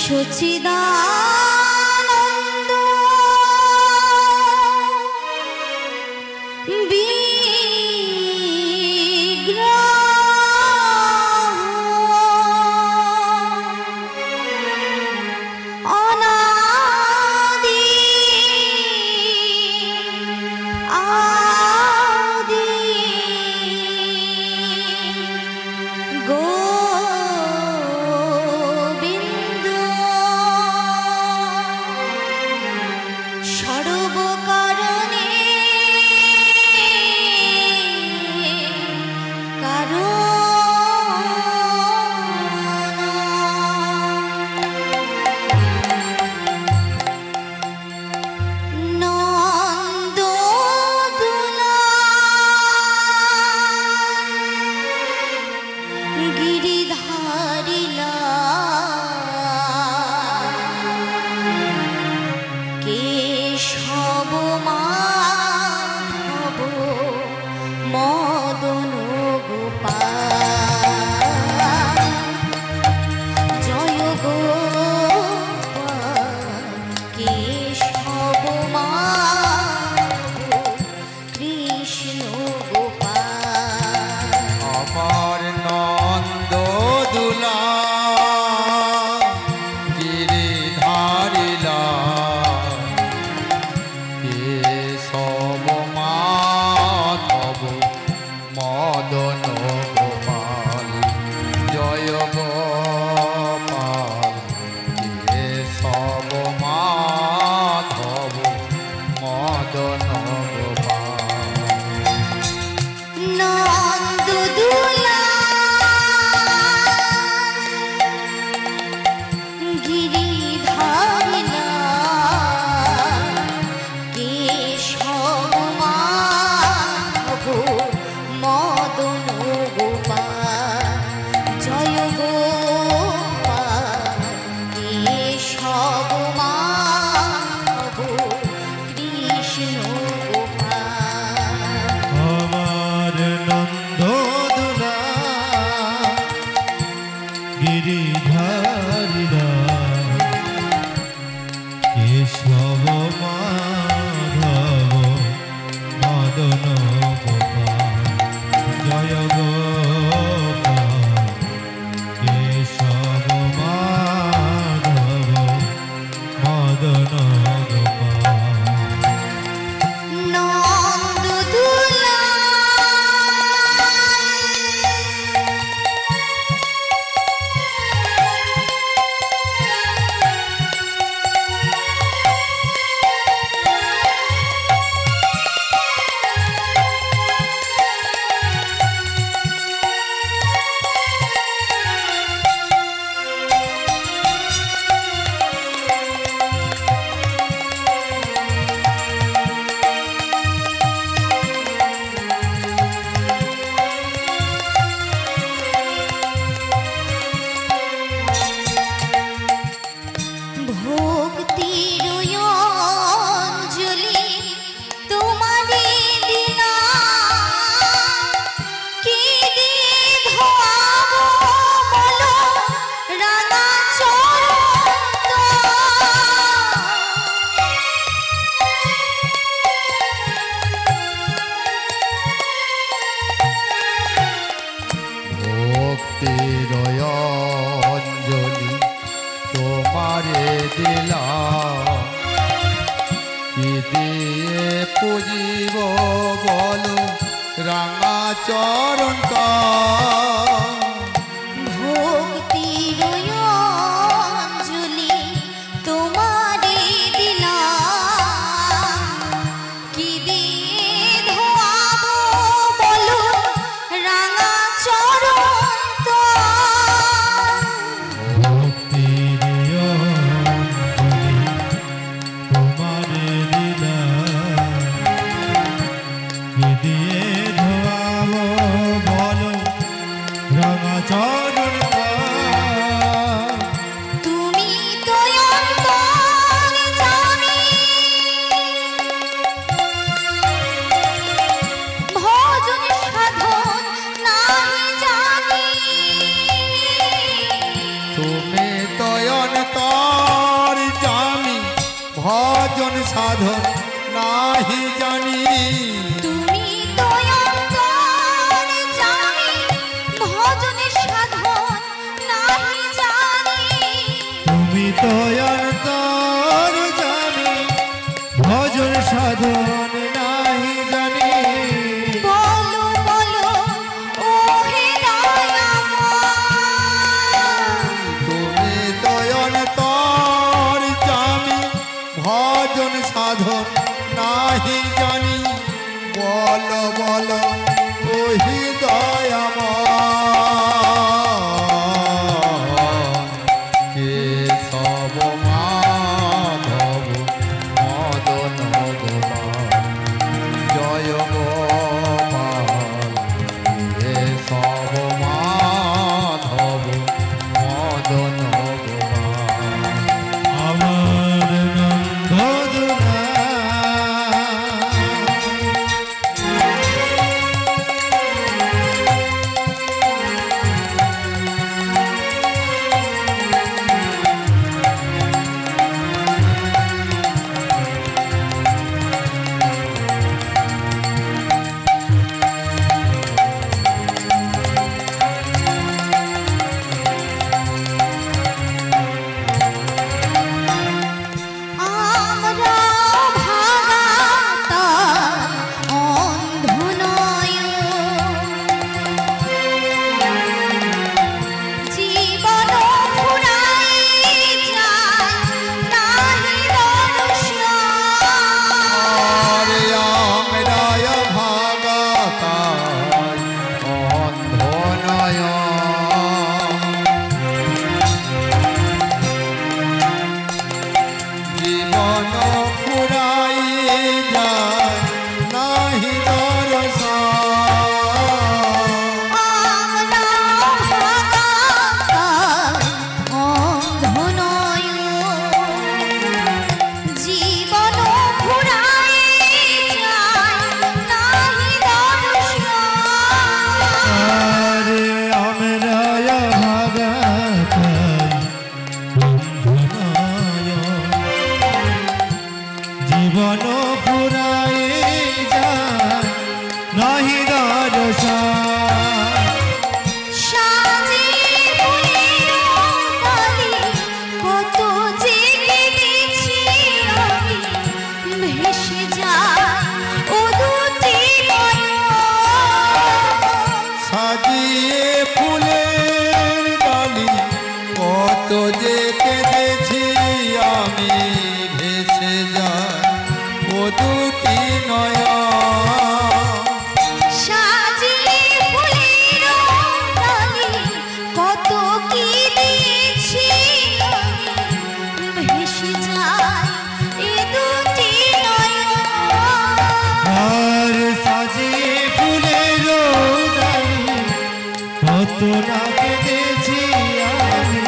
সচিদানন্দ বিগ্রহ অনাদি আদি গোবিন্দ সর্বকারণে পুজিব বলো রাঙা চরণ ভক্তির অঞ্জলি তোমারে দিলাম কি দিয়ে ধোয়াবো বলো রাঙা চরণ তুমি তো অন্তর জানি ভজন সাধন নাই জানি তুমি তো অন্তর সাধন নাহি জানি তুমি তো অন্তর জানি ভজন সাধন নাহি জানি তুমি তো অন্তর জানি ভজন সাধন নাহি জানি বলো বলো ও হে দয়াময় তুমি দয়ন তর জানি ভজন সাধন নাহি জানি বল বল ওহি দয়াময় কেশব মাধব মদন গোপাল জয় গোপাল কেশব মাধব মদন গোপাল আমার নন্দদনা আমরা ভাগাতা অন্ধ নয় জীবন ফুরাই যায় নাহি দর্শন আরে আমরায় ভাগাতার অন্ধ নয়ন জীবন ফুরাই যায় নাহি দর্শন আমরা ভাগাতা অন্ধ নয় জীবন ফুরাই যায় নাহি দর্শন আরে আমরা ভাগাতাই বন্ধনায় জীবন ফুরাই যায় নাহি দর্শন সাজে ফুলের ডালি কত যে কেঁদেছি আমি ভেসে যায় ও দুটি নয়ন সাজিয়ে ফুলের ডালি কত যে কেঁদেছি আমি ভেসে যাই ও দুটি নয়ন সাজিয়ে ফুলের ডালি কত কি দিয়েছি আমি ভেসে যায় এ দুটি নয়ন আর সাজিয়ে ফুলের ডালি কত না কেঁদেছি আমি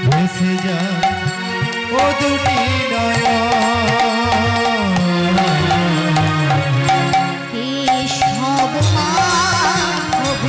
ভেসে যায় ও দুটি কেশব মাধব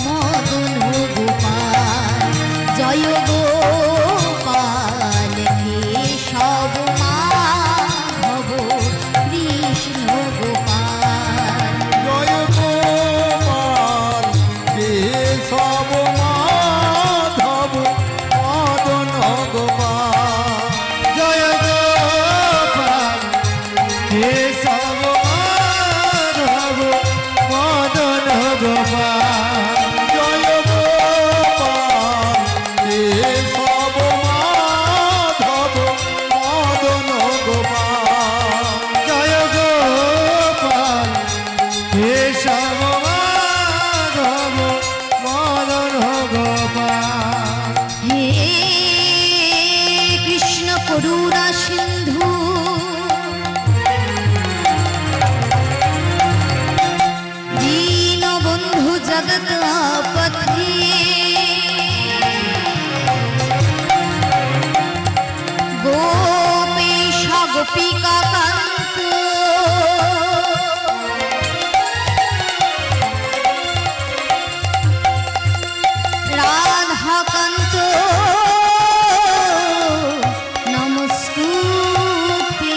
মদন গোপাল জয় গোপাল কেশব মাধব কৃষ্ণ গোপাল জয় গোপাল কেশব মাধব মদন গোপাল জয় গোপাল কেশব মাধব মদন গোপাল জয় গোপাল কেশব মাধব মদন গোপাল জয় গোপাল কেশব মাধব মদন গোপাল হে কৃষ্ণ করুণা সিন্ধু দীনবন্ধু জগৎপতি গোপেশ গোপিকা কান্ত রাধাকান্ত নমস্তুতে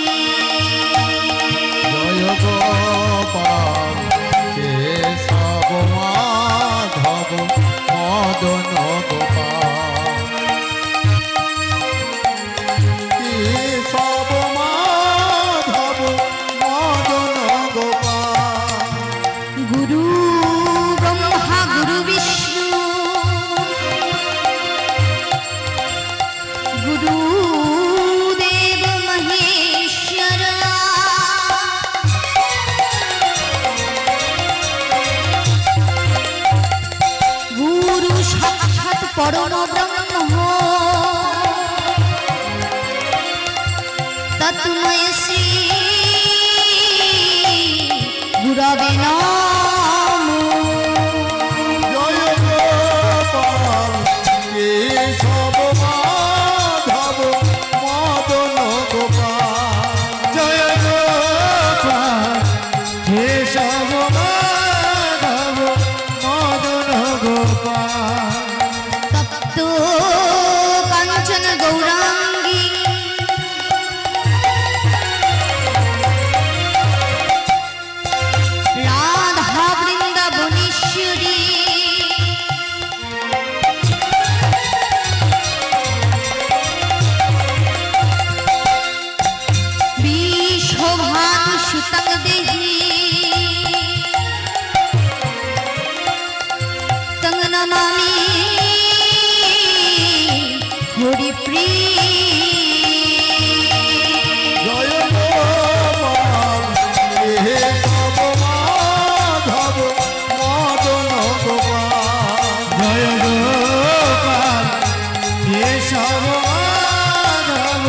परम ब्रह्म तत्मय श्री गुरवे नमो। जय गोपाल केशव माधव मदन गोपाल। जय गोपाल केशव माधव मदन गोपाल। तप्त कांचन गौरांगी राधा वृंदावनेश्वरी विश्वभानु सुतंग देही तंग नमामि हरिप्रिय। जय गोपाल केशव माधव मदन गोपाल। जय गोपाल केशव माधव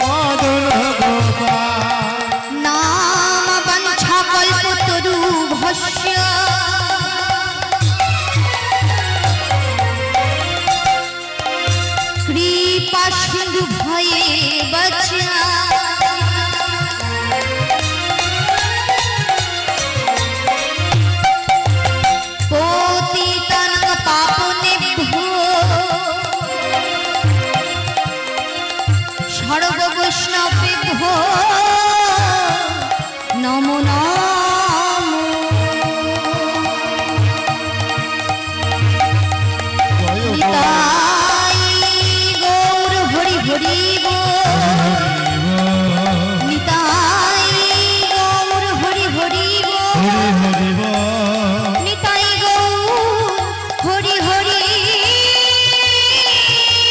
मदन गोपाल। नाम वंशा कल्पतरु भस्य कृपा सिंधु भये बचा पतितानां पावनेभ्यो सर्व वैष्णवेभ्यो नमो नमो। निताई गौर हरि हरि बोल। निताई गौर हरि हरि बोल। हरि हरि बोल। निताई गौर हरि हरि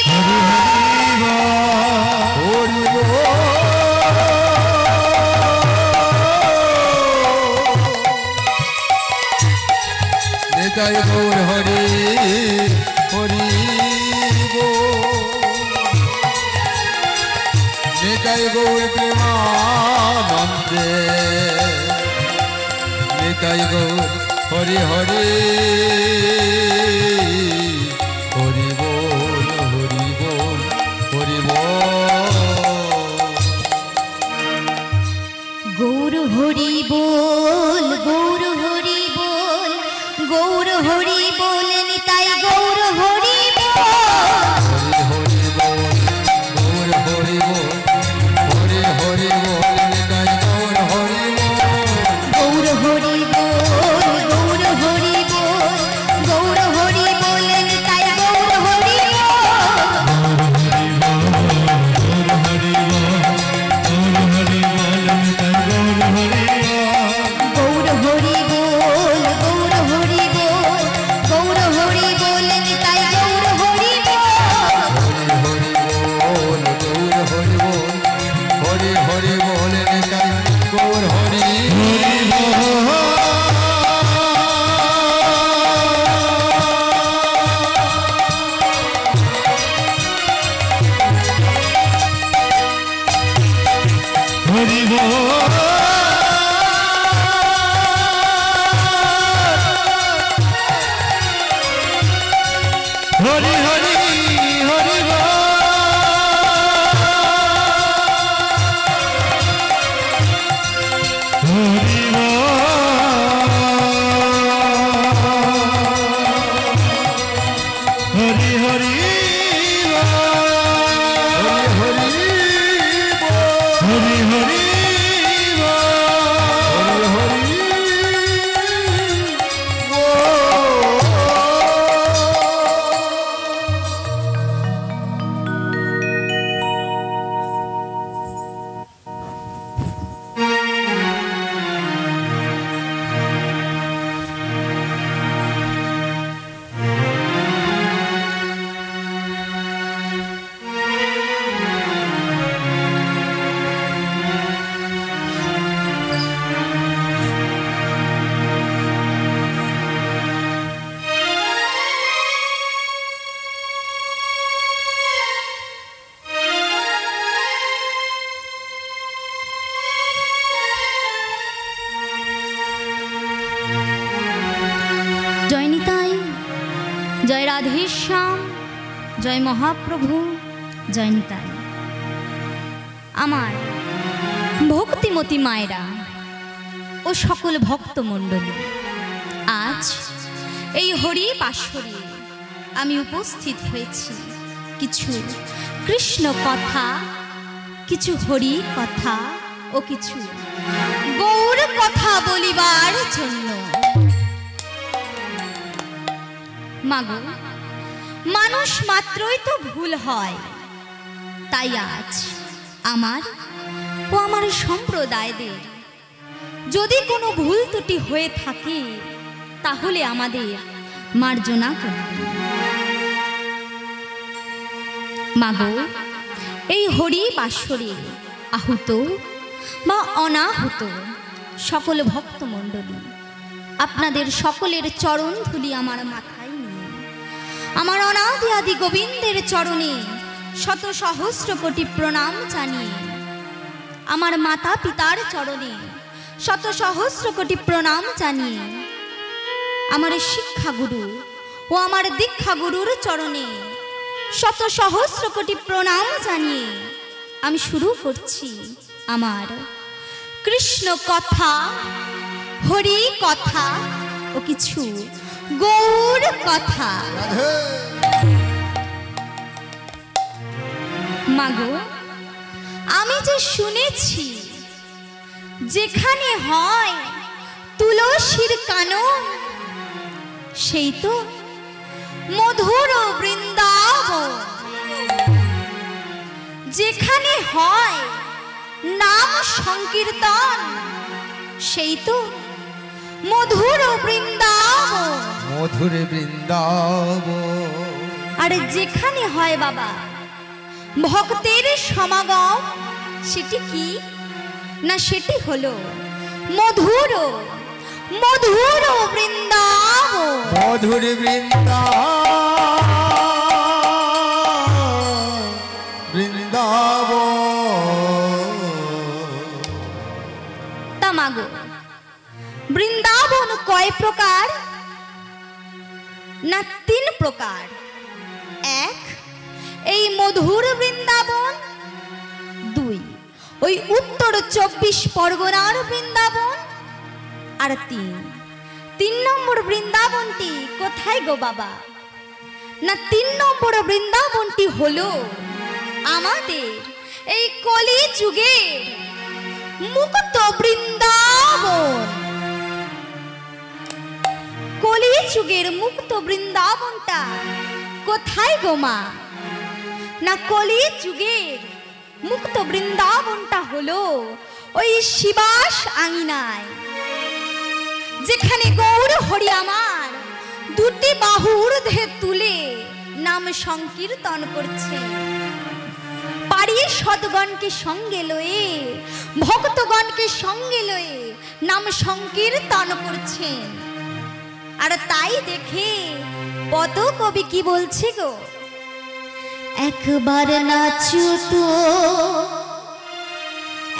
हरि हरि बोल। हरि निताय गौर हरि हरि निताय गौर प्रेमानंदे निताय गौर हरि हरि हरि बोल हरि बोल हरि बोल। गौर हरि बोल गौर हरि बोल गौर हरि बोल निताई गौर हरि बोल। हरि बोल गौर हरि बोल हरि हरि बोल निताय गौर हरि बोल। गौर हरि बोल गौर हरि बोल गौर हरि बोल निताई गौर हरि बोल। गौर हरि बोल गौर हरि बोल गौर हरि बोल निताय गौर हरि बोल। गौर हरि बोल गौर हरि बोल জয় রাধেশ্যাম, জয় মহাপ্রভু, জয় নিতাই। আমার ভক্তিমতী মায়েরা ও সকল ভক্তমণ্ডলী, আজ এই হরি বাসরে আমি উপস্থিত হয়েছি কিছু কৃষ্ণ কথা, কিছু হরি কথা ও কিছু গৌর কথা বলিবার জন্য। মাগো, মানুষ মাত্রই তো ভুল হয়, তাই আজ আমার ও আমার সম্প্রদায়দের যদি কোনো ভুল ত্রুটি হয়ে থাকে তাহলে আমাদের মার্জনা করবে। মাগো, এই হরি বাসরে আহুত বা অনাহুত সকল ভক্তমণ্ডলী, আপনাদের সকলের চরণ ধুলি আমার মাথায় নিয়ে আমার অনাদি আদি গোবিন্দের চরণে শত সহস্র কোটি প্রণাম জানিয়ে, আমার মাতা পিতার চরণে শত সহস্র কোটি প্রণাম জানিয়ে, আমার শিক্ষাগুরু ও আমার দীক্ষাগুরুর চরণে শত সহস্র কোটি প্রণাম জানিয়ে আমি শুরু করছি আমার কৃষ্ণ কথা, হরি কথা ও কিছু গৌর কথা। মাগো, আমি যে শুনেছি যেখানে হয় তুলসীর কানন, সেই তো মধুর বৃন্দাবন। যেখানে হয় নাম সংকীর্তন, সেই তো মধুর বৃন্দাবন। মধুর বৃন্দাবন। আর যেখানে হয় বাবা ভক্তের সমাগম, সেটি কি না, সেটি হলো মধুর মধুর বৃন্দাবন। মধুর বৃন্দাবন। তা মাগো, বৃন্দাবন কয় প্রকার না, 3 প্রকার। এক, এই মধুর বৃন্দাবন। 2, ওই উত্তর 24 পরগনার বৃন্দাবন। আর 3 নম্বর বৃন্দাবনটি কোথায় গো বাবা না, 3 নম্বর বৃন্দাবনটি হলো আমাদের এই কলি যুগের মুক্ত বৃন্দাবন। কলি যুগের মুক্ত বৃন্দাবনটা কোথায় গো মা না, কলি যুগের মুক্ত বৃন্দাবনটা হলো ওই শিবাস আঙিনায়, যেখানে গৌর হরি আমার 2টি বাহু ঊর্ধ্বে তুলে নাম সংকীর্তন করছে। পাড়িয়ে সৎগণকে সঙ্গে লয়ে, ভক্তগণকে সঙ্গে লয়ে নাম সংকীর্তন করছেন। আর তাই দেখে পদ কবি কি বলছে গো, একবার নাচো তো,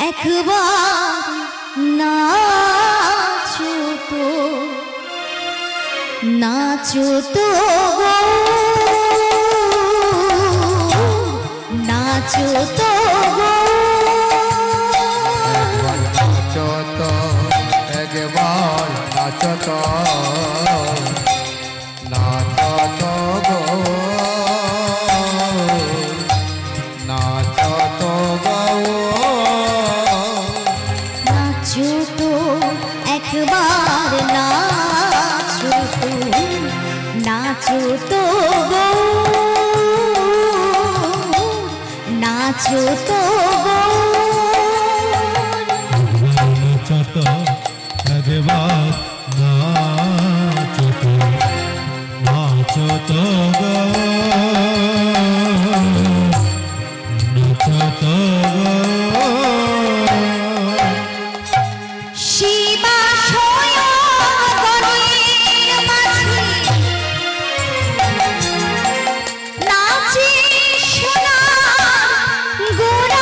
একবার নাচো তো, নাচো তো গো, নাচো তো গো, নাচো তো, একবার নাচো তো, নাচো তো গো, নাচো তো গো, নাচো তো একবার নাচো তো, নাচো তো গো, নাচো তো গো, নাচো তো একবার নাচো তো, নাচো তো গো, নাচো তো গো। শিবাশয়গণের মাঝে নাচে সোনার গুণ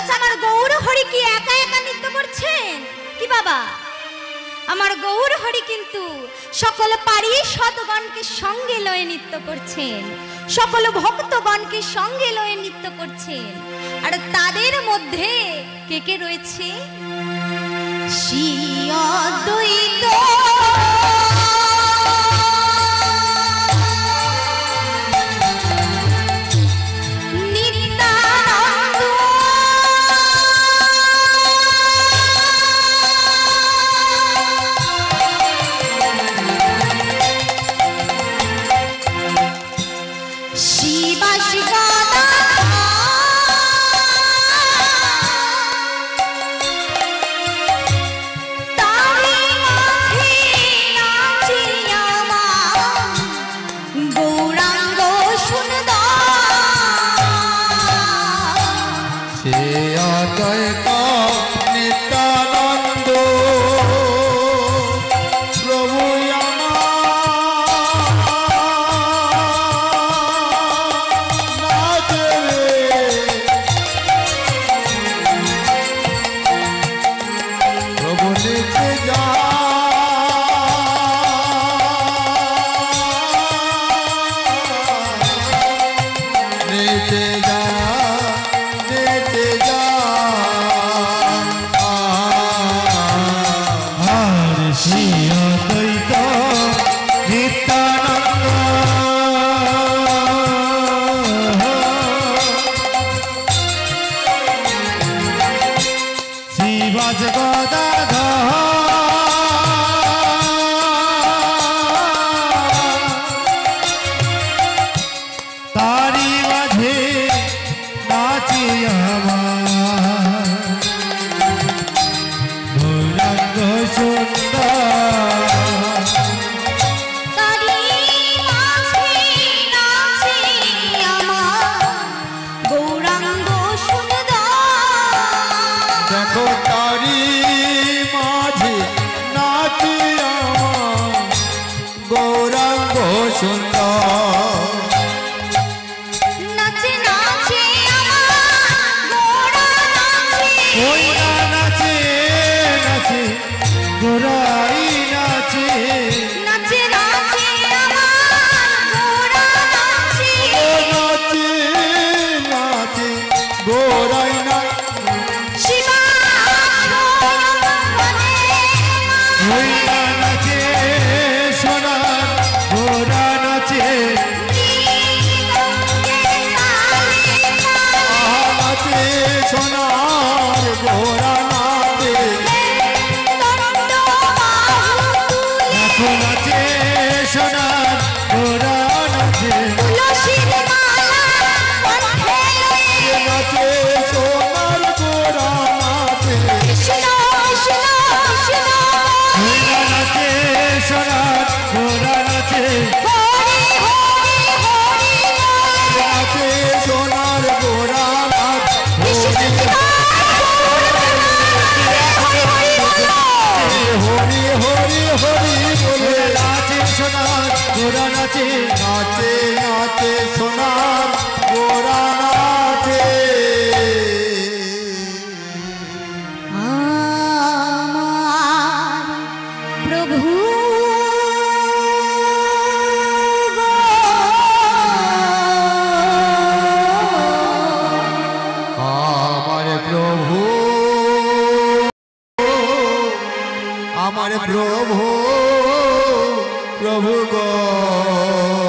আচ্ছা আমার গৌর হরি কি একা একা নৃত্য করছেন কি বাবা? আমার গৌর হরি কিন্তু সকল পারি শতগণকে সঙ্গে লয়ে নৃত্য করছেন, সকল ভক্তগণকে সঙ্গে লয়ে নৃত্য করছেন। আর তাদের মধ্যে কে কে রয়েছে? শ্রী অদ্বৈত प्रभु गो